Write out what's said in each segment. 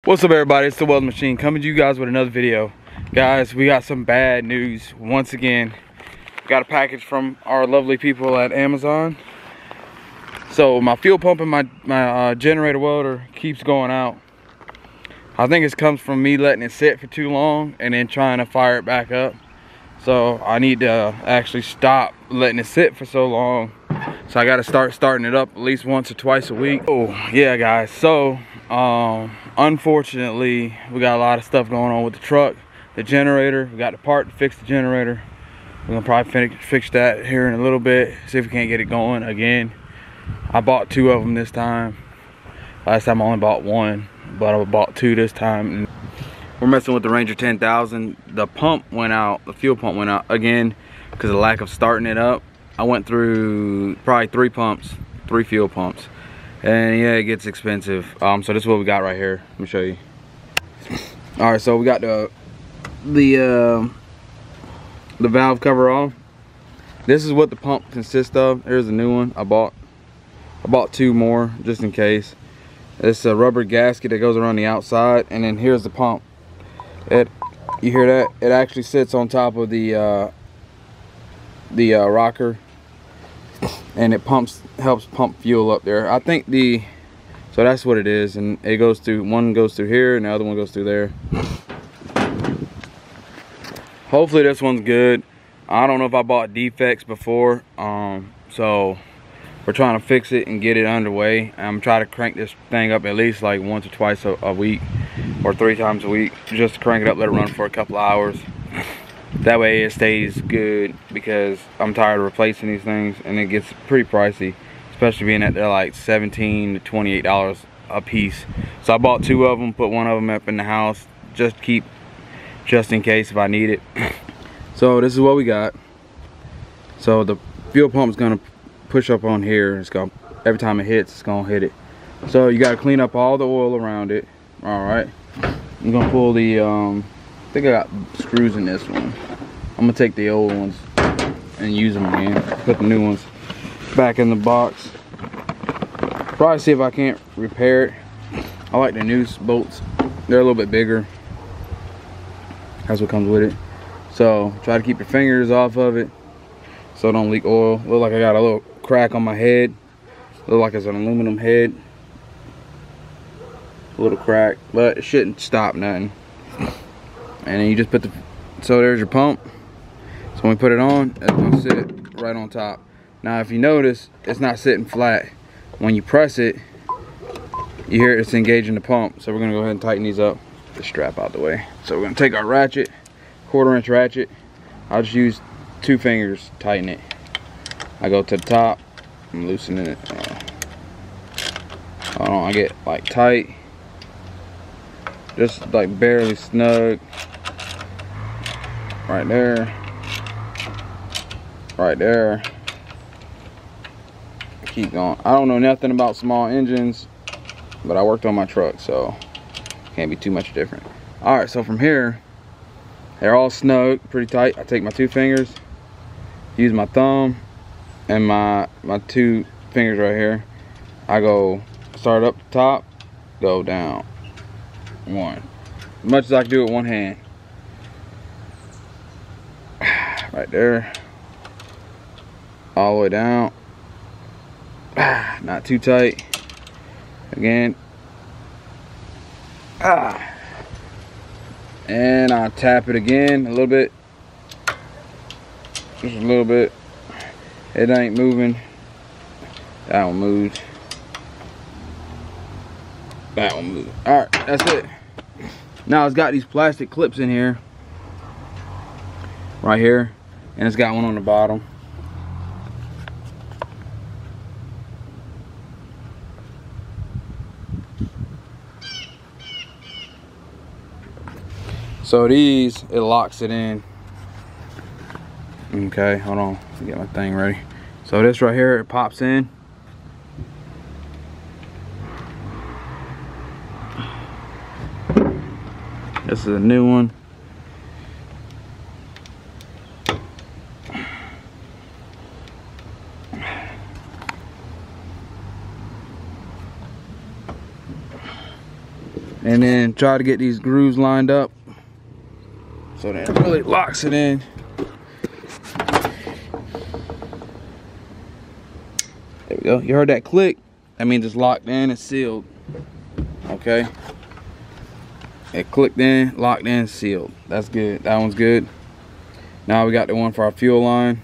What's up, everybody? It's the Welding Machine coming to you guys with another video. Guys, we got some bad news once again. Got a package from our lovely people at Amazon. So my fuel pump and my generator welder keeps going out. I think it comes from me letting it sit for too long and then trying to fire it back up. So I need to actually stop letting it sit for so long. So I got to starting it up at least once or twice a week. Oh yeah, guys. So unfortunately, we got a lot of stuff going on with the truck, the generator. We got the part to fix the generator. We're gonna probably fix that here in a little bit. See if we can't get it going again. I bought two of them this time. Last time I only bought one, but I bought two this time. We're messing with the Ranger 10,000. The pump went out, the fuel pump went out again because of the lack of starting it up. I went through probably three fuel pumps. And yeah, it gets expensive. So this is what we got right here. Let me show you. All right, so we got the valve cover off. This is what the pump consists of. Here's a new one. I bought two more just in case. It's a rubber gasket that goes around the outside, and then here's the pump. You hear that? It actually sits on top of the rocker, and it helps pump fuel up there. I think so that's what it is, and it goes through, one goes through here and the other one goes through there. Hopefully this one's good. I don't know if I bought defects before, so we're trying to fix it and get it underway. I'm trying to crank this thing up at least like once or twice a week or 3 times a week, just to crank it up, let it run for a couple hours. That way it stays good, because I'm tired of replacing these things and it gets pretty pricey, especially being that they're like $17 to $28 a piece. So I bought two of them, put one of them up in the house just in case if I need it. So this is what we got. So the fuel pump is gonna push up on here. It's gonna, every time it hits, it's gonna hit it. So you gotta clean up all the oil around it. All right, I'm gonna pull the I think I got screws in this one. I'm gonna take the old ones and use them again. Put the new ones back in the box. Probably see if I can't repair it. I like the noose bolts. They're a little bit bigger. That's what comes with it. So try to keep your fingers off of it so it don't leak oil. Look like I got a little crack on my head. Look like it's an aluminum head. A little crack, but it shouldn't stop nothing. And then you just put so there's your pump. So when we put it on, it's gonna sit right on top. Now if you notice, it's not sitting flat. When you press it, you hear it's engaging the pump. So we're gonna go ahead and tighten these up. The strap out the way. So we're gonna take our ratchet, 1/4 inch ratchet. I'll just use 2 fingers to tighten it. I go to the top, I'm loosening it. Hold on, I get like tight. Just like barely snug. Right there. Right there. Keep going. I don't know nothing about small engines, but I worked on my truck, so can't be too much different. All right, so from here, they're all snug, pretty tight. I take my 2 fingers, use my thumb and my 2 fingers right here. I go start up the top, go down. 1. As much as I can do with one hand. Right there. All the way down. Not too tight. Again. And I'll tap it again a little bit. Just a little bit. It ain't moving. That one moved. That one moved. Alright, that's it. Now it's got these plastic clips in here. Right here. And it's got one on the bottom. So these, it locks it in. Okay, hold on. Let me get my thing ready. So this right here, it pops in. This is a new one. and then try to get these grooves lined up so that it really locks it in. There we go. You heard that click? That means it's locked in, it's sealed. Okay. It clicked in, locked in, sealed. That's good. That one's good. Now we got the one for our fuel line.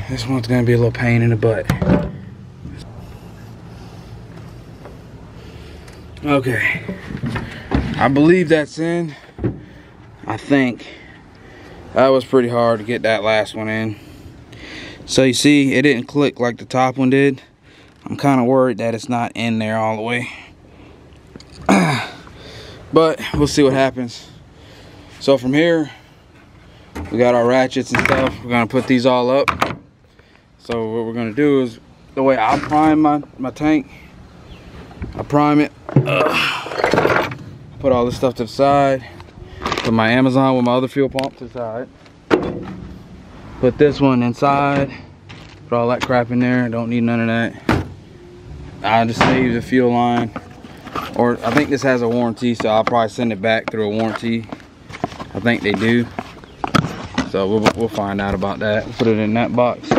This one's gonna be a little pain in the butt. Okay, I believe that's in. I think that was pretty hard to get that last one in. So you see, it didn't click like the top one did. I'm kind of worried that it's not in there all the way. But we'll see what happens. So from here, we got our ratchets and stuff. We're gonna put these all up. So what we're gonna do is, the way I prime my tank, I prime it, put all this stuff to the side, put my Amazon with my other fuel pump to the side, put this one inside, put all that crap in there. Don't need none of that. I just save the fuel line, or I think this has a warranty, so I'll probably send it back through a warranty. I think they do, so we'll find out about that. Put it in that box.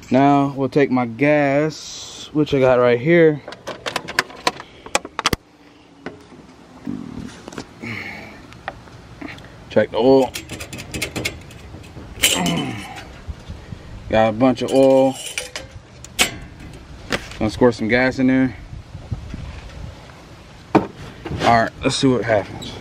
Now we'll take my gas, which I got right here. Check the oil. Got a bunch of oil. Gonna squirt some gas in there. Alright, let's see what happens.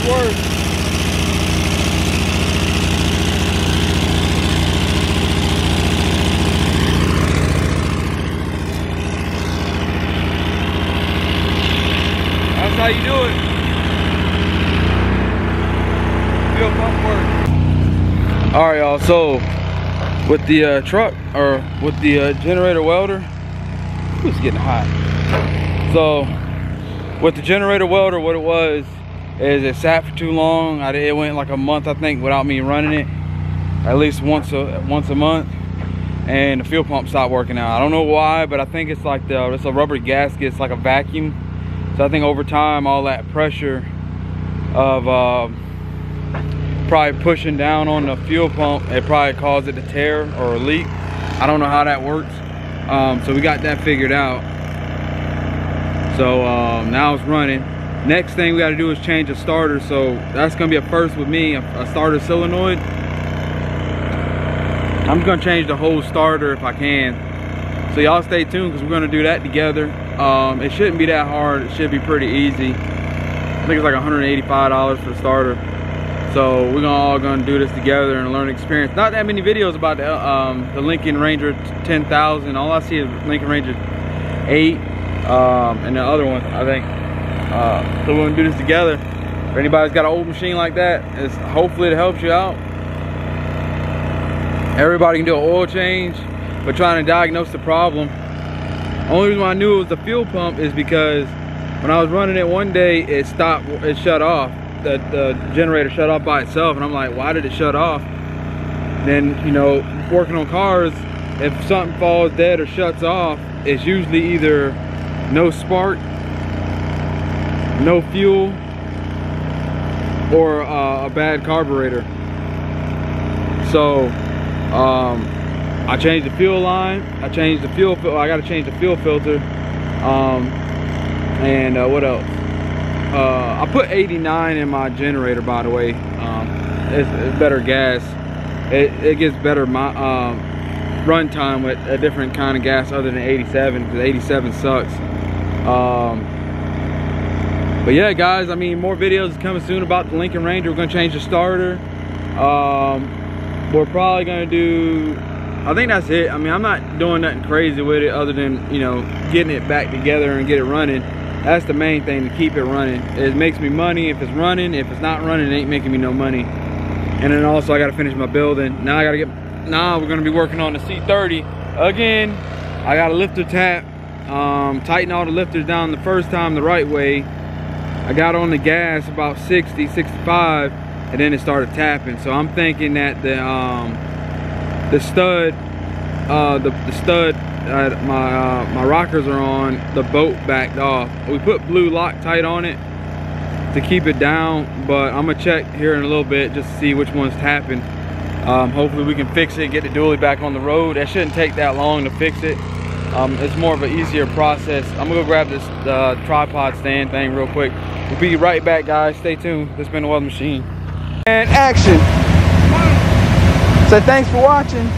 Squirt. That's how you do it. Fuel pump work. All right, y'all. So with the truck, or with the generator welder, it's getting hot. So with the generator welder, what it was is it sat for too long. It went like a month, I think, without me running it, at least once a month, and the fuel pump stopped working out. I don't know why, but I think it's like it's a rubber gasket. It's like a vacuum. So I think over time, all that pressure of probably pushing down on the fuel pump, it probably caused it to tear or leak. I don't know how that works. So we got that figured out. So now it's running. Next thing we got to do is change the starter. So that's gonna be a first with me, a starter solenoid. I'm gonna change the whole starter if I can. So y'all stay tuned, because we're gonna do that together. It shouldn't be that hard. It should be pretty easy. I think it's like $185 for the starter. So we're all gonna do this together and learn experience. Not that many videos about the Lincoln Ranger 10,000. All I see is Lincoln Ranger 8 and the other one, I think. So we're gonna do this together. If anybody's got an old machine like that, hopefully it helps you out. Everybody can do an oil change, but trying to diagnose the problem. Only reason why I knew it was the fuel pump is because when I was running it one day, it stopped, it shut off. The generator shut off by itself, and I'm like, why did it shut off? Then, you know, working on cars, if something falls dead or shuts off, it's usually either no spark, no fuel, or a bad carburetor. So I changed the fuel line, I changed the fuel, I got to change the fuel filter. And what else? I put 89 in my generator, by the way. It's better gas. It gets better run time with a different kind of gas other than 87, because 87 sucks. But yeah, guys, I mean, more videos coming soon about the Lincoln Ranger. We're gonna change the starter. We're probably gonna do, I think that's it. I mean, I'm not doing nothing crazy with it other than, you know, getting it back together and get it running. That's the main thing, to keep it running. It makes me money if it's running. If it's not running, it ain't making me no money. And then also I gotta finish my building. Now we're gonna be working on the C30 again. I got a lifter tap. Tighten all the lifters down the first time the right way. I got on the gas about 60, 65, and then it started tapping. So I'm thinking that the stud my rockers are on, the bolt backed off. We put blue Loctite on it to keep it down, but I'm gonna check here in a little bit just to see which one's tapping. Hopefully we can fix it and get the dually back on the road. That shouldn't take that long to fix it. It's more of an easier process. I'm gonna go grab this tripod stand thing real quick. We'll be right back, guys. Stay tuned. This has been the Welding Machine. And action. So thanks for watching.